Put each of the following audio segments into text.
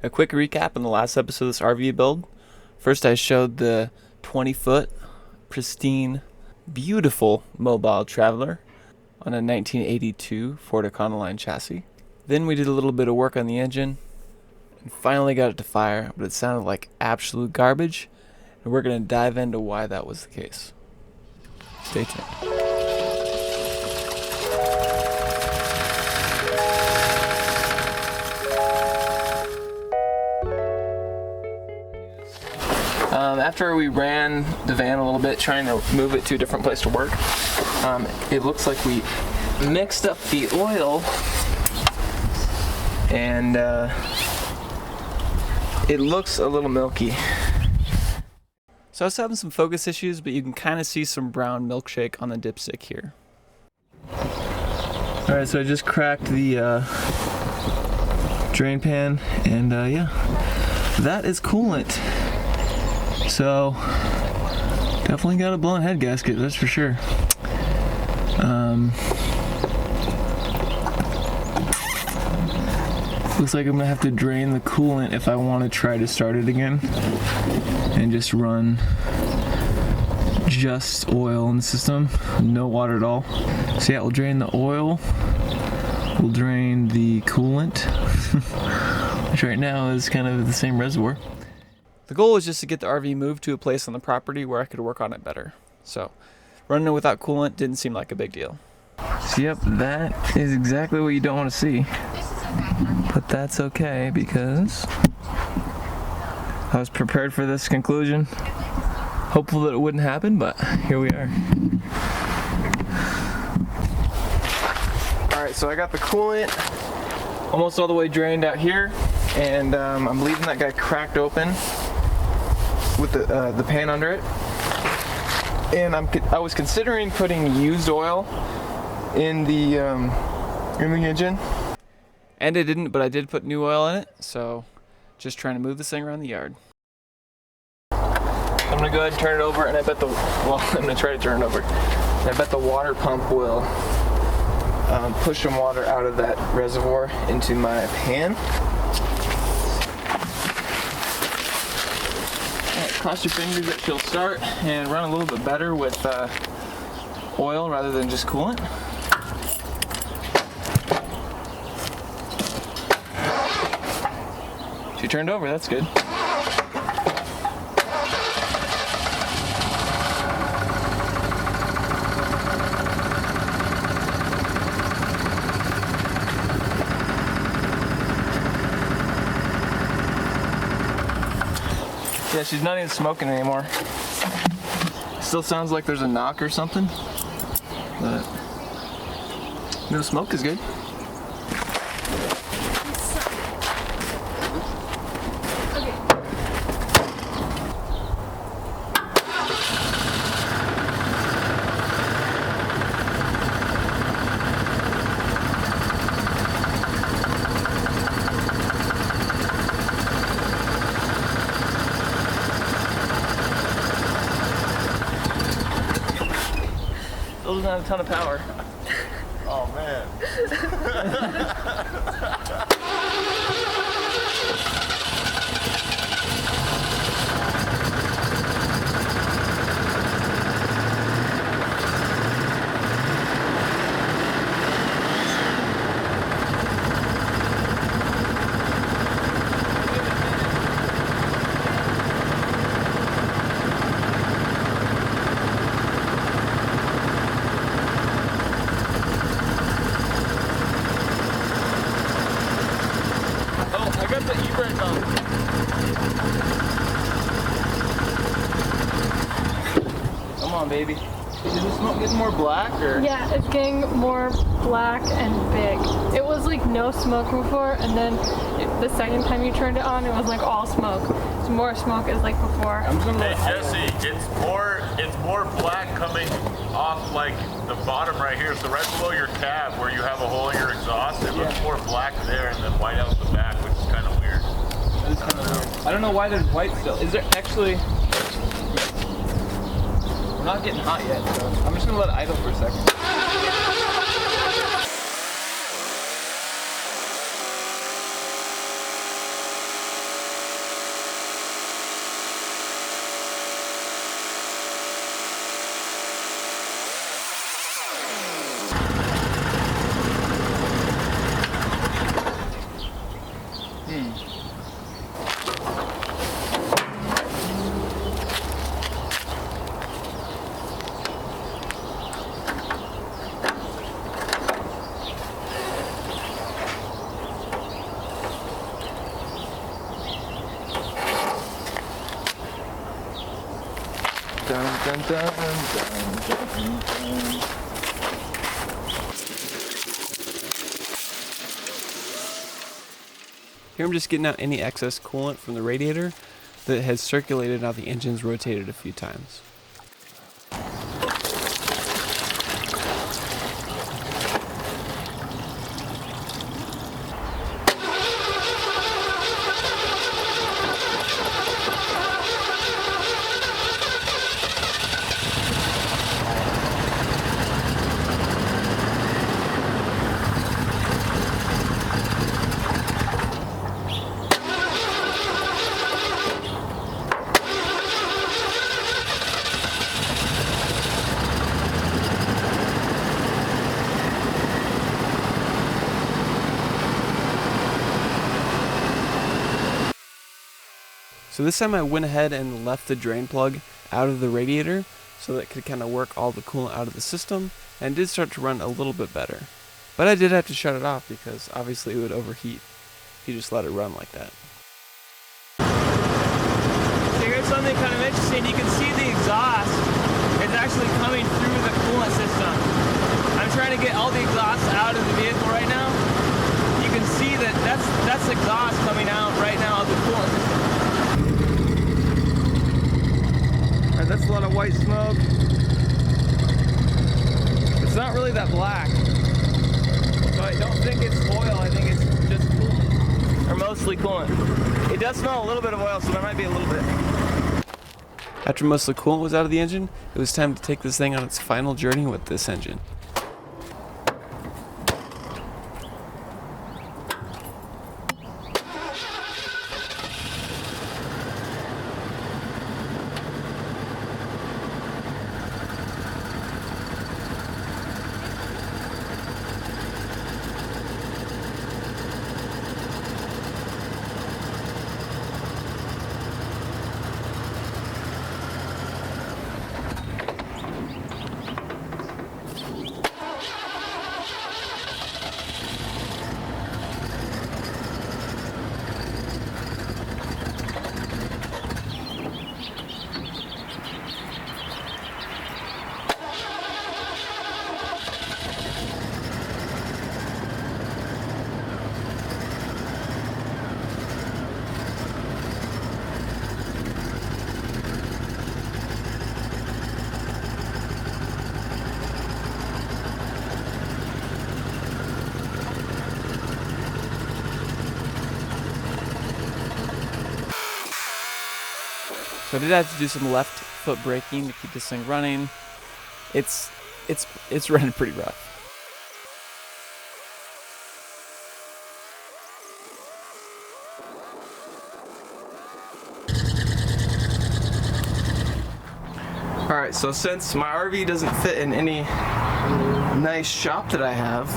A quick recap on the last episode of this RV build. First I showed the 20-foot, pristine, beautiful mobile traveler on a 1982 Ford Econoline chassis. Then we did a little bit of work on the engine and finally got it to fire, but it sounded like absolute garbage, and we're going to dive into why that was the case. Stay tuned. After we ran the van a little bit, trying to move it to a different place to work, it looks like we mixed up the oil, and it looks a little milky. So I was having some focus issues, but you can kind of see some brown milkshake on the dipstick here. Alright, so I just cracked the drain pan, and yeah, that is coolant. So, definitely got a blown head gasket, that's for sure. Looks like I'm gonna have to drain the coolant if I want to try to start it again and just run just oil in the system, no water at all. So yeah, we'll drain the oil, we'll drain the coolant, which right now is kind of the same reservoir. The goal was just to get the RV moved to a place on the property where I could work on it better. So, running it without coolant didn't seem like a big deal. So yep, that is exactly what you don't want to see. But that's okay because I was prepared for this conclusion. Hopeful that it wouldn't happen, but here we are. Alright, so I got the coolant almost all the way drained out here, and I'm leaving that guy cracked open with the pan under it, and I was considering putting used oil in the engine, and I didn't, but I did put new oil in it. So just trying to move this thing around the yard. I'm gonna go ahead and turn it over, and I bet I'm gonna try to turn it over, and I bet the water pump will push some water out of that reservoir into my pan. Cross your fingers that she'll start and run a little bit better with oil rather than just coolant. She turned over, that's good. Yeah, she's not even smoking anymore. Still sounds like there's a knock or something, but no smoke is good. Still doesn't have a ton of power. Oh man. Come on, baby. Is the smoke getting more black, or? Yeah, it's getting more black and big. It was like no smoke before, and then the second time you turned it on, it was like all smoke. It's more smoke as like before. Hey Jesse, it's more black coming off like the bottom right here. So right below your cab where you have a hole in your exhaust, it looks more black there and then white out the back, which is kind of weird. That is kind of weird. I don't know why there's white still. Is there actually? We're not getting hot yet, so I'm just gonna let it idle for a second. Dun, dun, dun, dun, dun, dun. Here I'm just getting out any excess coolant from the radiator that has circulated now the engine's rotated a few times. So this time I went ahead and left the drain plug out of the radiator so that it could kind of work all the coolant out of the system, and did start to run a little bit better. But I did have to shut it off because obviously it would overheat if you just let it run like that. So here's something kind of interesting. You can see the exhaust is actually coming through the coolant system. I'm trying to get all the exhaust out of the vehicle right now. You can see that that's exhaust coming out right now of the coolant system. Alright, that's a lot of white smoke. It's not really that black. So I don't think it's oil, I think it's just coolant. Or mostly coolant. It does smell a little bit of oil, so there might be a little bit. After most of the coolant was out of the engine, it was time to take this thing on its final journey with this engine. So I did have to do some left foot braking to keep this thing running. It's running pretty rough. Alright, so since my RV doesn't fit in any nice shop that I have,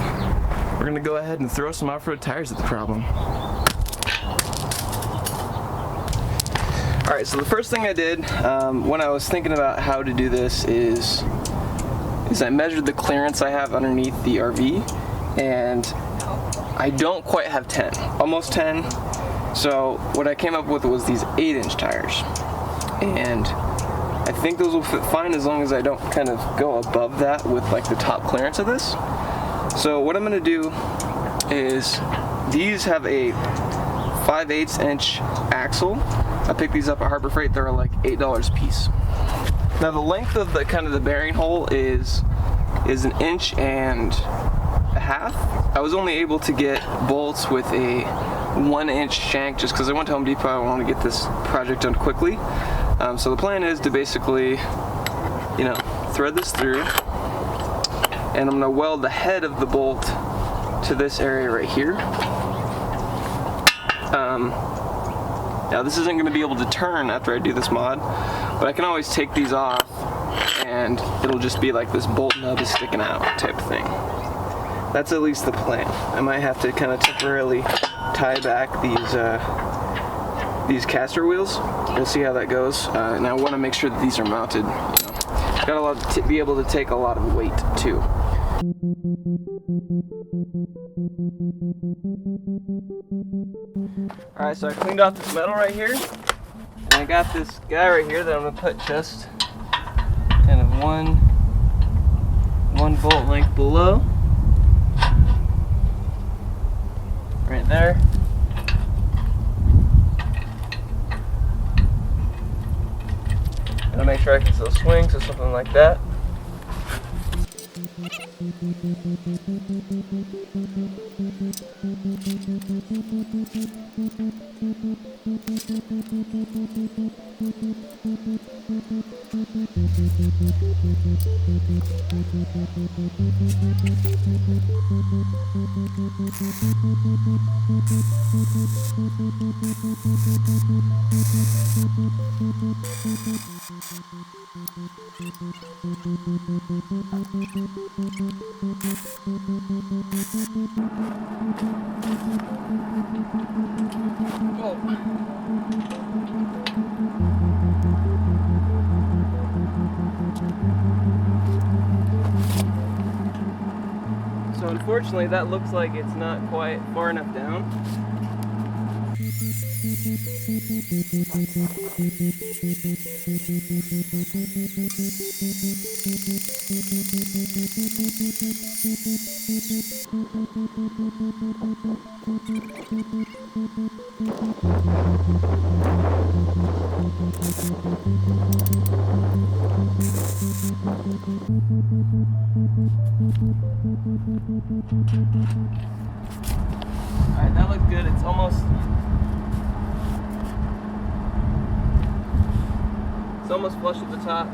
we're gonna go ahead and throw some off-road tires at the problem. Alright, so the first thing I did when I was thinking about how to do this is I measured the clearance I have underneath the RV, and I don't quite have 10, almost 10. So what I came up with was these 8-inch tires, and I think those will fit fine as long as I don't kind of go above that with like the top clearance of this. So what I'm going to do is, these have a 5/8 inch axle. I picked these up at Harbor Freight. They're like $8 a piece. Now the length of the kind of the bearing hole is 1.5 inches. I was only able to get bolts with a 1-inch shank just because I went to Home Depot. I want to get this project done quickly. So the plan is to basically, thread this through, and I'm going to weld the head of the bolt to this area right here. Now this isn't going to be able to turn after I do this mod, but I can always take these off and it'll just be like this bolt nub is sticking out type thing. That's at least the plan. I might have to kind of temporarily tie back these caster wheels and see how that goes. And I want to make sure that these are mounted. Got a lot to be able to take a lot of weight too. Alright, so I cleaned off this metal right here, and I got this guy right here that I'm going to put just kind of one bolt length below. Right there. Gotta make sure I can still swing, so something like that. So unfortunately that looks like it's not quite far enough down. Alright, that looks good. It's almost flush at the top.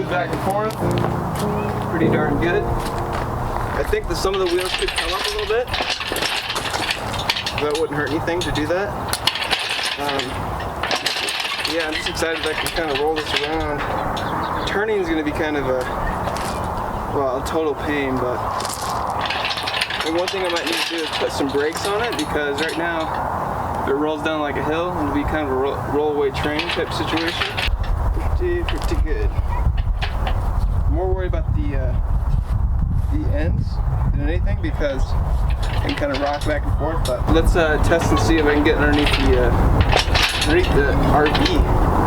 Back and forth, pretty darn good. I think that some of the wheels could come up a little bit. That wouldn't hurt anything to do that. Yeah, I'm just excited that I can kind of roll this around. Turning is going to be kind of a total pain, but one thing I might need to do is put some brakes on it, because right now if it rolls down like a hill, it'll be kind of a roll-away train type situation. Pretty good. More worried about the ends than anything, because I can kind of rock back and forth. But let's test and see if I can get underneath the RV.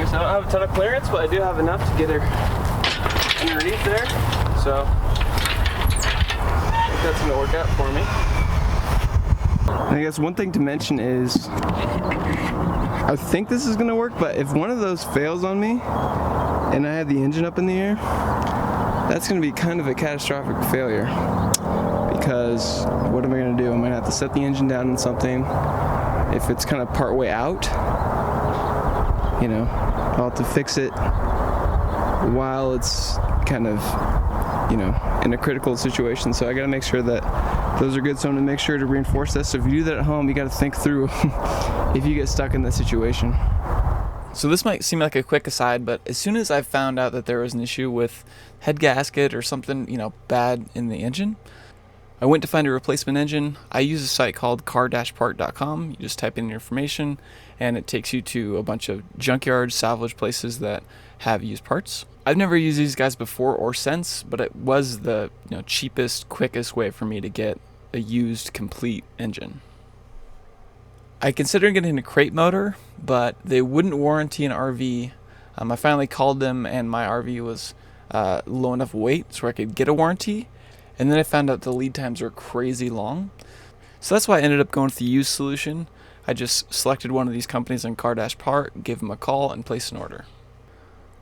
So I don't have a ton of clearance, but I do have enough to get her underneath there. So I think that's going to work out for me. And I guess one thing to mention is, I think this is going to work, but if one of those fails on me and I have the engine up in the air, that's going to be kind of a catastrophic failure. because what am I going to do? I'm going to have to set the engine down in something. If it's kind of part way out, you know, I'll have to fix it while it's kind of, you know, in a critical situation. So I got to make sure that those are good. So I'm going to make sure to reinforce this. So if you do that at home, you got to think through if you get stuck in that situation. So this might seem like a quick aside, but as soon as I found out that there was an issue with head gasket or something, you know, bad in the engine, I went to find a replacement engine. I use a site called car-part.com. You just type in your information and it takes you to a bunch of junkyards, salvage places that have used parts. I've never used these guys before or since, but it was the, you know, cheapest, quickest way for me to get a used complete engine. I considered getting a crate motor, but they wouldn't warranty an RV. I finally called them and my RV was low enough weight so I could get a warranty. And then I found out the lead times are crazy long. So that's why I ended up going with the used solution. I just selected one of these companies on car-part, gave them a call, and placed an order.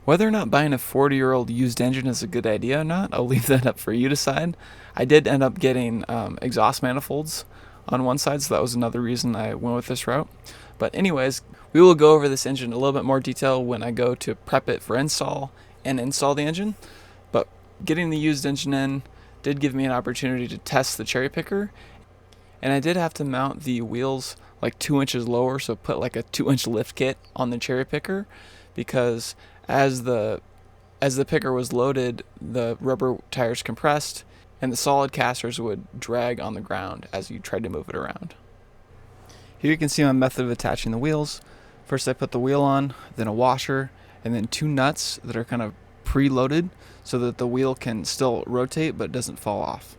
Whether or not buying a 40-year-old used engine is a good idea or not, I'll leave that up for you to decide. I did end up getting exhaust manifolds on one side, so that was another reason I went with this route. But anyways, we will go over this engine in a little bit more detail when I go to prep it for install and install the engine. But getting the used engine in did give me an opportunity to test the cherry picker, and I did have to mount the wheels like 2 inches lower, so put like a 2-inch lift kit on the cherry picker, because as the picker was loaded, the rubber tires compressed and the solid casters would drag on the ground as you tried to move it around. Here you can see my method of attaching the wheels. First I put the wheel on, then a washer, and then 2 nuts that are kind of pre-loaded so that the wheel can still rotate but doesn't fall off.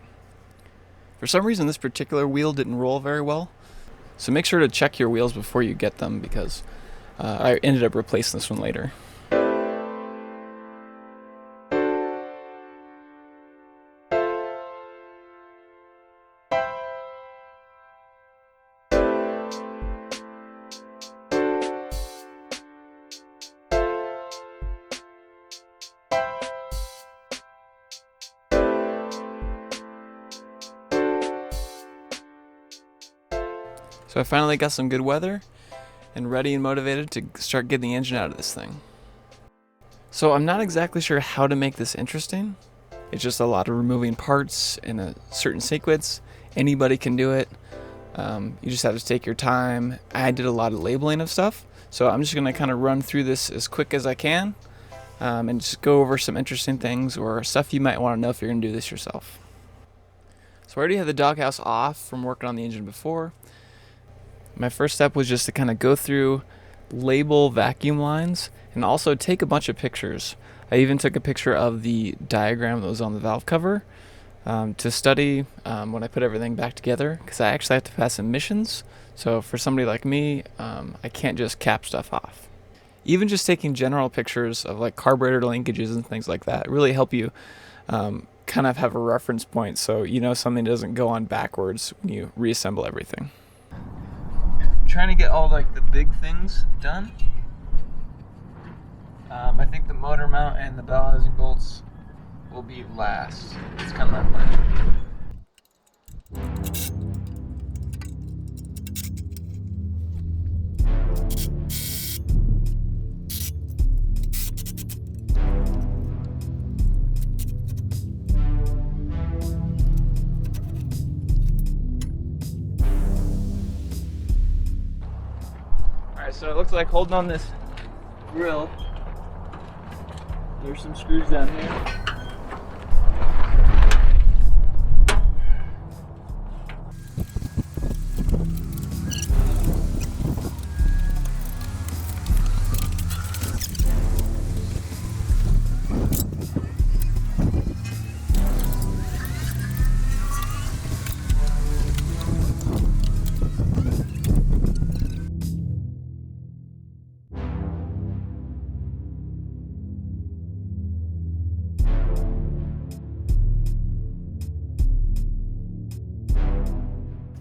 For some reason this particular wheel didn't roll very well, so make sure to check your wheels before you get them, because I ended up replacing this one later. So I finally got some good weather and ready and motivated to start getting the engine out of this thing. So I'm not exactly sure how to make this interesting. It's just a lot of removing parts in a certain sequence. Anybody can do it. You just have to take your time. I did a lot of labeling of stuff, so I'm just going to kind of run through this as quick as I can and just go over some interesting things or stuff you might want to know if you're going to do this yourself. So I already had the doghouse off from working on the engine before. My first step was just to kind of go through, label vacuum lines, and also take a bunch of pictures. I even took a picture of the diagram that was on the valve cover to study when I put everything back together, because I actually have to pass emissions. So for somebody like me, I can't just cap stuff off. Even just taking general pictures of like carburetor linkages and things like that really help you kind of have a reference point so you know something doesn't go on backwards when you reassemble everything. Trying to get all like the big things done. I think the motor mount and the bell housing bolts will be last. It's kind of my plan. So it looks like holding on this grill, there's some screws down here.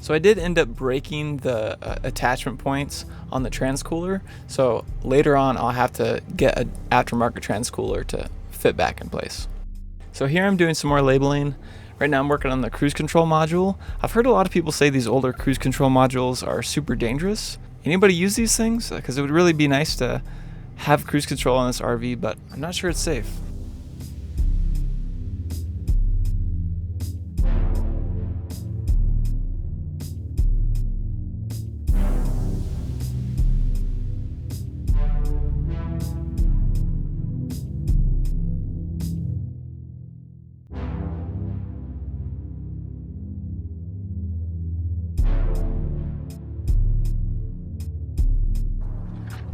So I did end up breaking the attachment points on the transcooler, so later on I'll have to get an aftermarket transcooler to fit back in place. So here I'm doing some more labeling, Right now I'm working on the cruise control module. I've heard a lot of people say these older cruise control modules are super dangerous. Anybody use these things? Because it would really be nice to have cruise control on this RV, but I'm not sure it's safe.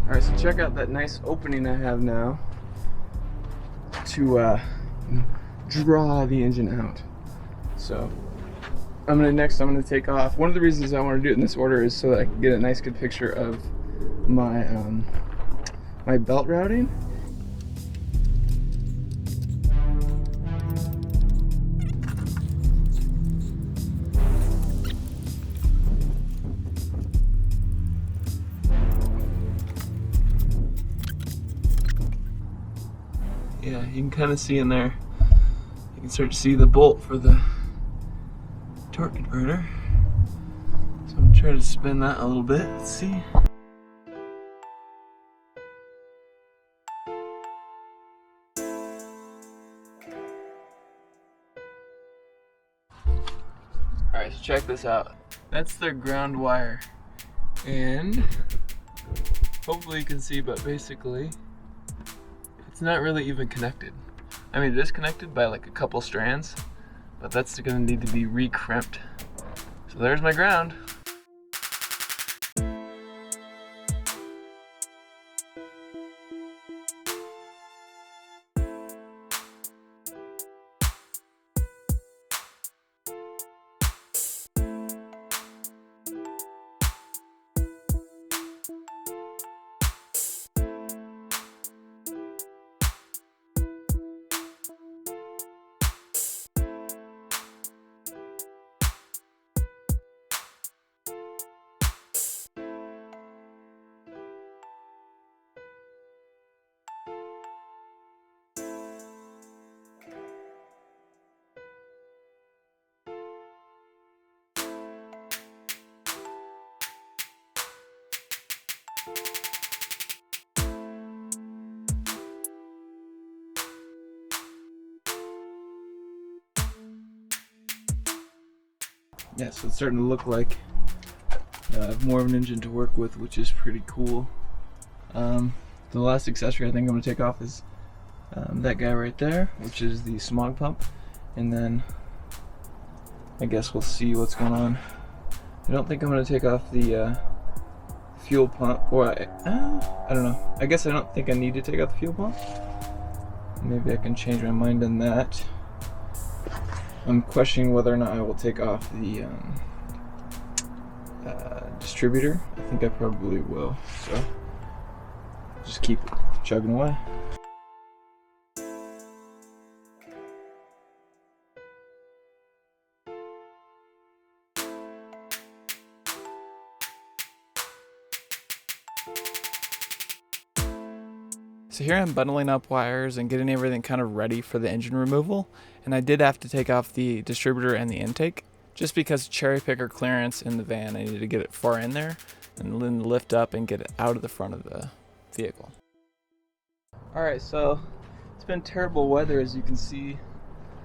Alright, so check out that nice opening I have now to draw the engine out. So I'm gonna take off. One of the reasons I want to do it in this order is so that I can get a nice good picture of my my belt routing. Yeah, you can kind of see in there, you can start to see the bolt for the torque converter. So I'm trying to spin that a little bit. Let's see. Alright, so check this out. That's their ground wire. And hopefully you can see, but basically it's not really even connected. I mean, it is connected by like a couple strands, but that's gonna need to be re-crimped. So there's my ground. Yeah, so it's starting to look like I have more of an engine to work with, which is pretty cool. The last accessory I think I'm going to take off is that guy right there, which is the smog pump, and then I guess we'll see what's going on. I don't think I'm going to take off the fuel pump, or I don't know. I guess I don't think I need to take out the fuel pump. Maybe I can change my mind on that. I'm questioning whether or not I will take off the distributor. I think I probably will, so just keep chugging away. So here I'm bundling up wires and getting everything kind of ready for the engine removal, and I did have to take off the distributor and the intake just because cherry picker clearance in the van. I needed to get it far in there and then lift up and get it out of the front of the vehicle. Alright, so it's been terrible weather, as you can see.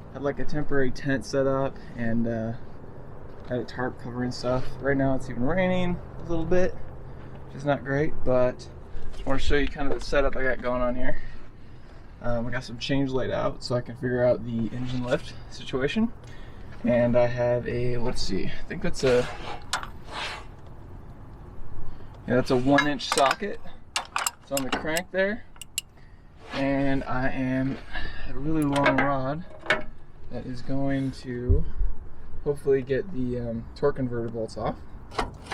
I had like a temporary tent set up and had a tarp covering stuff. Right now it's even raining a little bit, which is not great, but I want to show you kind of the setup I got going on here. I got some chains laid out so I can figure out the engine lift situation. And I have a, let's see, I think that's a, yeah, that's a 1-inch socket. It's on the crank there. And I am a really long rod that is going to hopefully get the torque converter bolts off.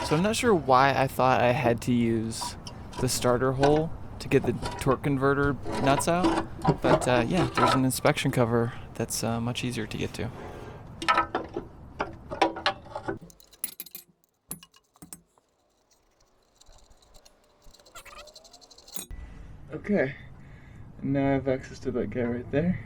So I'm not sure why I thought I had to use the starter hole to get the torque converter nuts out, but yeah, there's an inspection cover that's much easier to get to. Okay, and now I have access to that guy right there.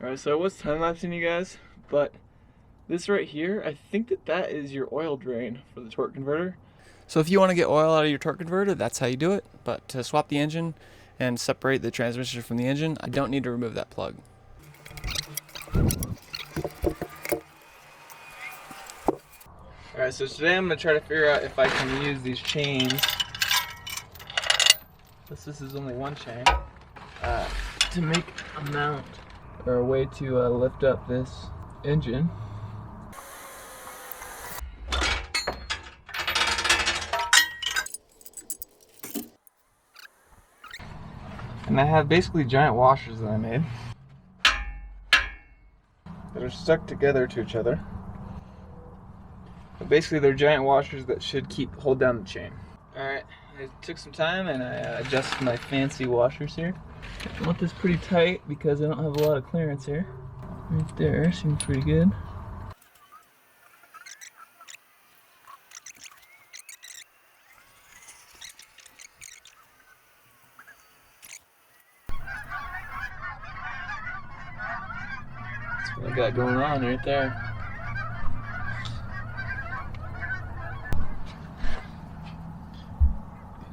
Alright, so I was time-lapsing you guys, but this right here, I think that is your oil drain for the torque converter. So if you want to get oil out of your torque converter, that's how you do it. But to swap the engine and separate the transmission from the engine, I don't need to remove that plug. Alright, so today I'm going to try to figure out if I can use these chains, since this is only one chain, to make a mount or a way to lift up this engine. And I have basically giant washers that I made that are stuck together to each other. But basically they're giant washers that should hold down the chain. Alright, I took some time and I adjusted my fancy washers here. I want this pretty tight because I don't have a lot of clearance here. Right there, seems pretty good. That's what I got going on right there.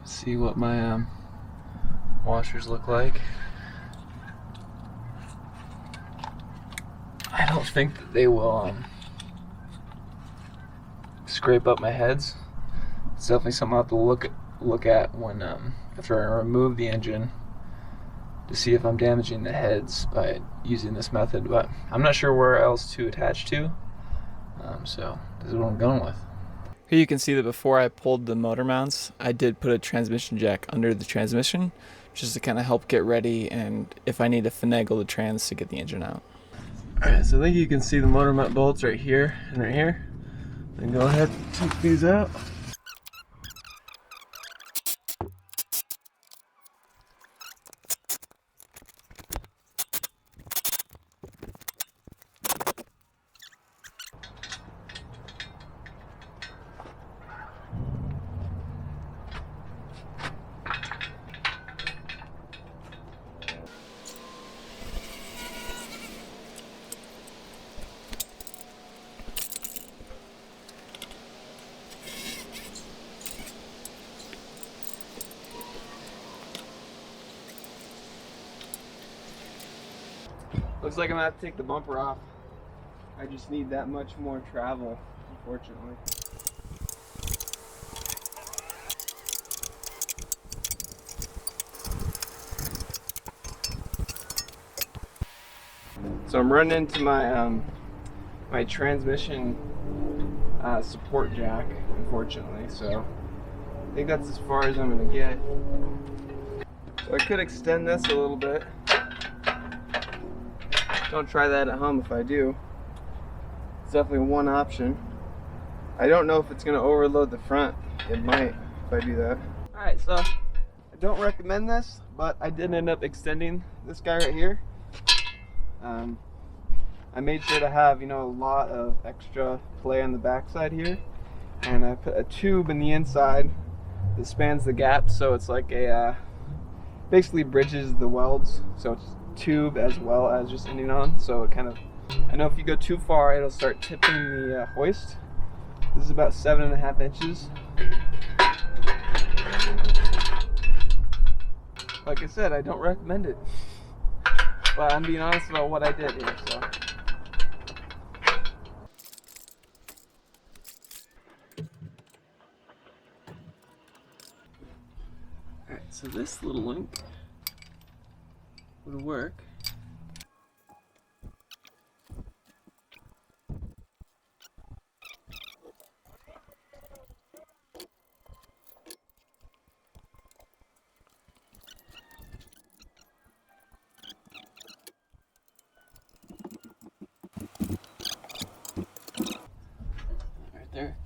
See what my washers look like. I don't think that they will scrape up my heads. It's definitely something I'll have to look at when after I remove the engine to see if I'm damaging the heads by using this method. But I'm not sure where else to attach to, so this is what I'm going with. Here you can see that before I pulled the motor mounts, I did put a transmission jack under the transmission just to kind of help get ready and if I need to finagle the trans to get the engine out. Alright, so I think you can see the motor mount bolts right here and right here. Then go ahead and take these out. Looks like I'm gonna have to take the bumper off. I just need that much more travel, unfortunately. So I'm running into my my transmission support jack, unfortunately. So I think that's as far as I'm gonna get. So I could extend this a little bit. Don't try that at home if I do. It's definitely one option. I don't know if it's going to overload the front. It might if I do that. Alright, so I don't recommend this, but I did end up extending this guy right here. I made sure to have, a lot of extra play on the backside here. And I put a tube in the inside that spans the gap, so it's like a, basically bridges the welds. So it's tube as well as just ending on, so it kind of, I know if you go too far it'll start tipping the hoist. This is about 7.5 inches. Like I said, I don't recommend it, but I'm being honest about what I did here. So alright, so this little link would work. Right there.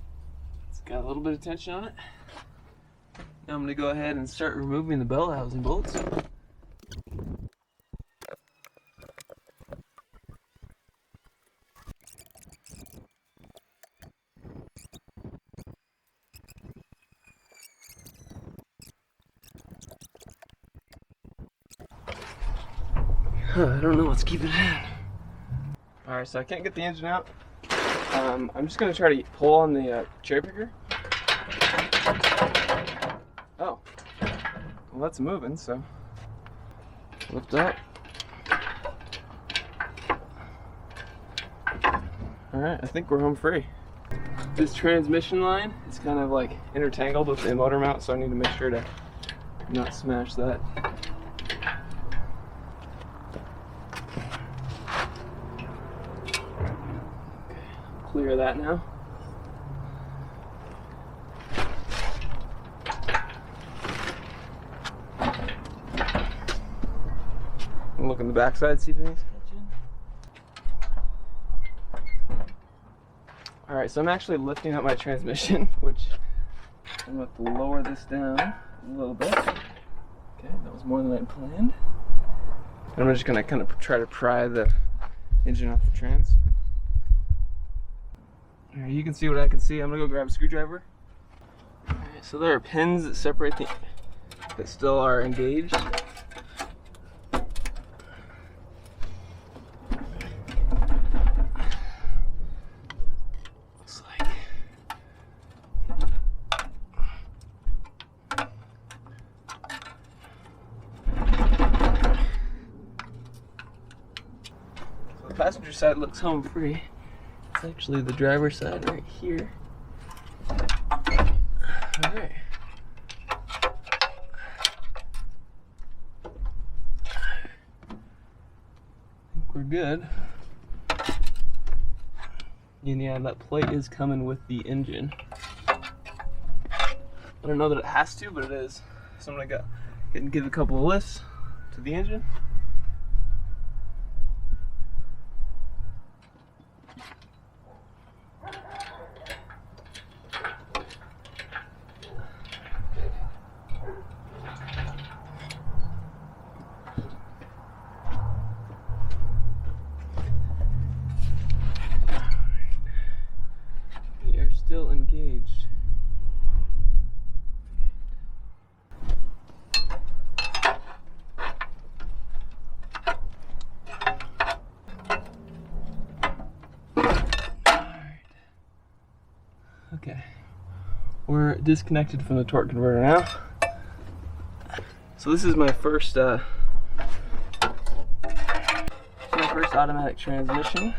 It's got a little bit of tension on it. Now I'm going to go ahead and start removing the bell housing bolts. I don't know what's keeping it in. Alright, so I can't get the engine out. I'm just going to try to pull on the cherry picker. Oh. Well, that's moving, so lift up. Alright, I think we're home free. This transmission line is kind of like intertangled with the motor mount, so I need to make sure to not smash that. Clear that now. Look on the backside, see if anything's catching. Alright, so I'm actually lifting up my transmission, which I'm going to lower this down a little bit. Okay, that was more than I planned. And I'm just going to kind of try to pry the engine off the trans. Alright, you can see what I can see. I'm going to go grab a screwdriver. Alright, so there are pins that separate that still are engaged. Passenger side looks home free. It's actually the driver's side right here. Alright. I think we're good. And yeah, that plate is coming with the engine. I don't know that it has to, but it is. So I'm gonna go and give a couple of lifts to the engine. Still engaged. Okay, we're disconnected from the torque converter now. So this is my first automatic transmission.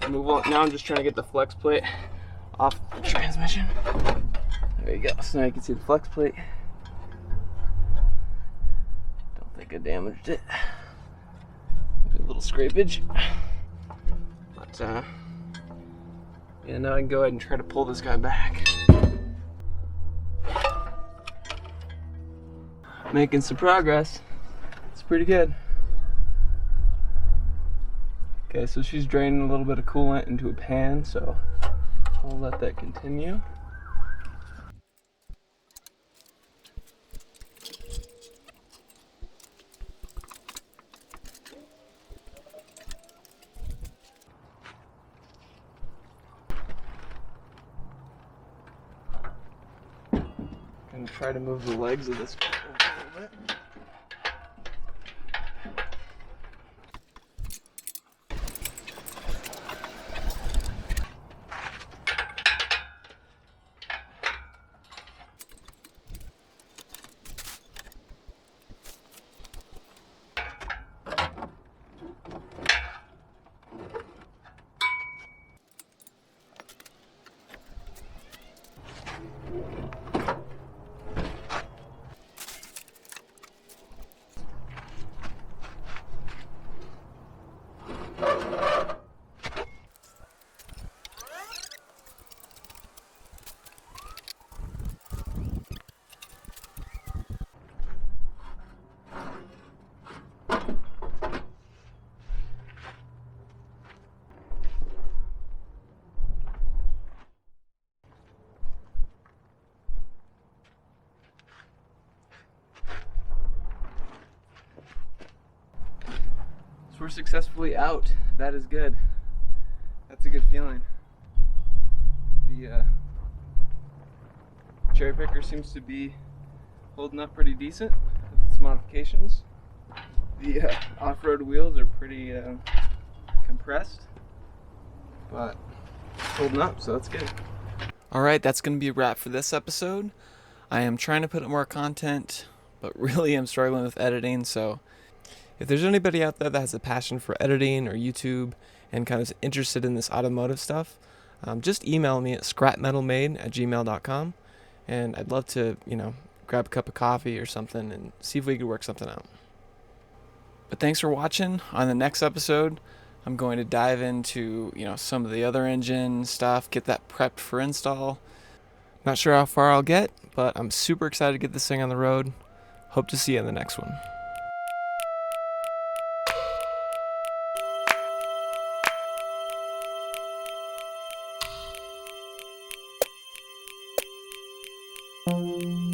Move on. Now I'm just trying to get the flex plate off the transmission. There you go. So now you can see the flex plate. Don't think I damaged it. Maybe a little scrapage. But yeah, now I can go ahead and try to pull this guy back. Making some progress. It's pretty good. Okay, so she's draining a little bit of coolant into a pan, so I'll let that continue. Gonna try to move the legs of this a little bit. So we're successfully out. That is good. That's a good feeling. The cherry picker seems to be holding up pretty decent with its modifications. The off-road wheels are pretty compressed, but holding up, so that's good. Alright, that's going to be a wrap for this episode. I am trying to put up more content, but really am struggling with editing, so if there's anybody out there that has a passion for editing or YouTube and kind of interested in this automotive stuff, just email me at scrapmetalmade@gmail.com, and I'd love to, grab a cup of coffee or something and see if we could work something out. But thanks for watching. On the next episode, I'm going to dive into, some of the other engine stuff, get that prepped for install. Not sure how far I'll get, but I'm super excited to get this thing on the road. Hope to see you in the next one. Thank you.